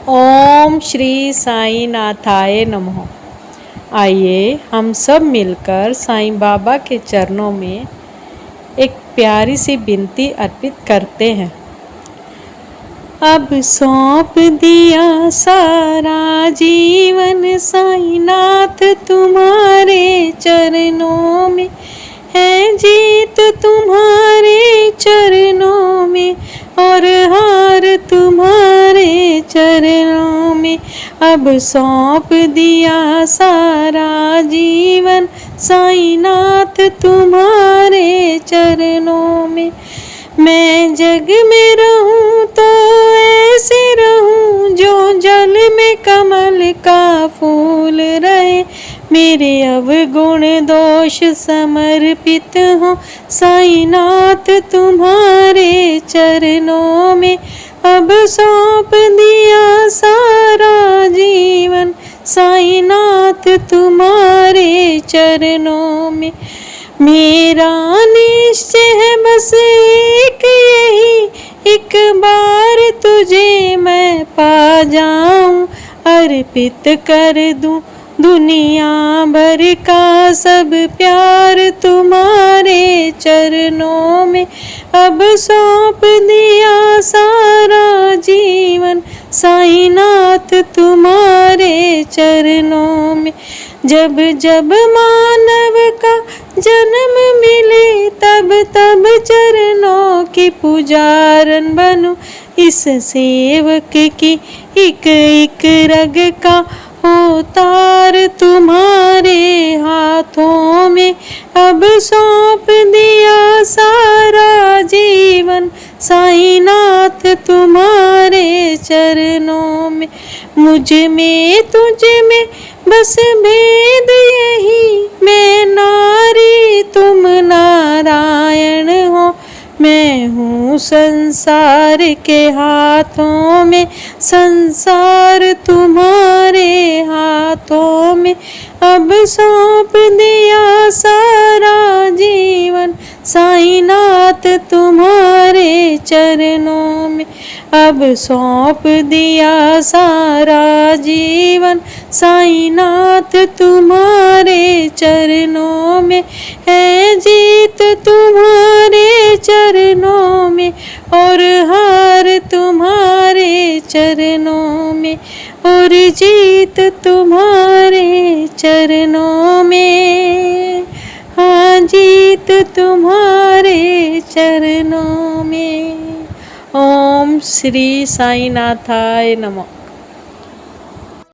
ओम श्री साईं नाथाय नमः। आइए हम सब मिलकर साईं बाबा के चरणों में एक प्यारी सी विनती अर्पित करते हैं। अब सौंप दिया सारा जीवन साईं नाथ तुम्हारे चरणों में, है जीत तुम्हारे चरणों में और हार तुम्हारे चरणों में। अब सौंप दिया सारा जीवन साईं नाथ तुम्हारे चरणों में। मैं जग में रहूं तो ऐसे रहूं जो जल में कमल का फूल रहे। मेरे अवगुण दोष समर्पित हो साईं नाथ तुम्हारे चरणों में। अब सौंप दिया सारा जीवन साईं नाथ तुम्हारे चरणों में। मेरा निश्चय है बस एक यही, एक बार तुझे मैं पा जाऊं। अर्पित कर दूं दुनिया भर का सब प्यार तुम्हारे चरणों में। अब सौंप दिया सारा जीवन साईं नाथ तुम्हारे चरणों में। जब जब मानव का जन्म मिले तब तब चरणों की पुजारन बनूं। इस सेवक की एक एक रग का हो तार तुम्हारे हाथों में। अब सौंप दिया सारा जीवन साईं नाथ तुम्हारे चरणों में। मुझ में तुझ में बस भेद यही, मैं नारी तुम नारायण हो। मैं हूँ संसार के हाथों में, संसार तुम्हारे हाथों में। अब सौंप दिया सारा जीवन साईं नाथ तुम्हारे चरणों में। अब सौंप दिया सारा जीवन साईं नाथ तुम्हारे चरणों में। है जीत तुम्हारे चरणों में और हार तुम्हारे चरणों में और जीत तुम्हारे चरणों में। हाँ, जीत तुम्हारे चरणों में। ओम श्री साईं नाथाय नमः।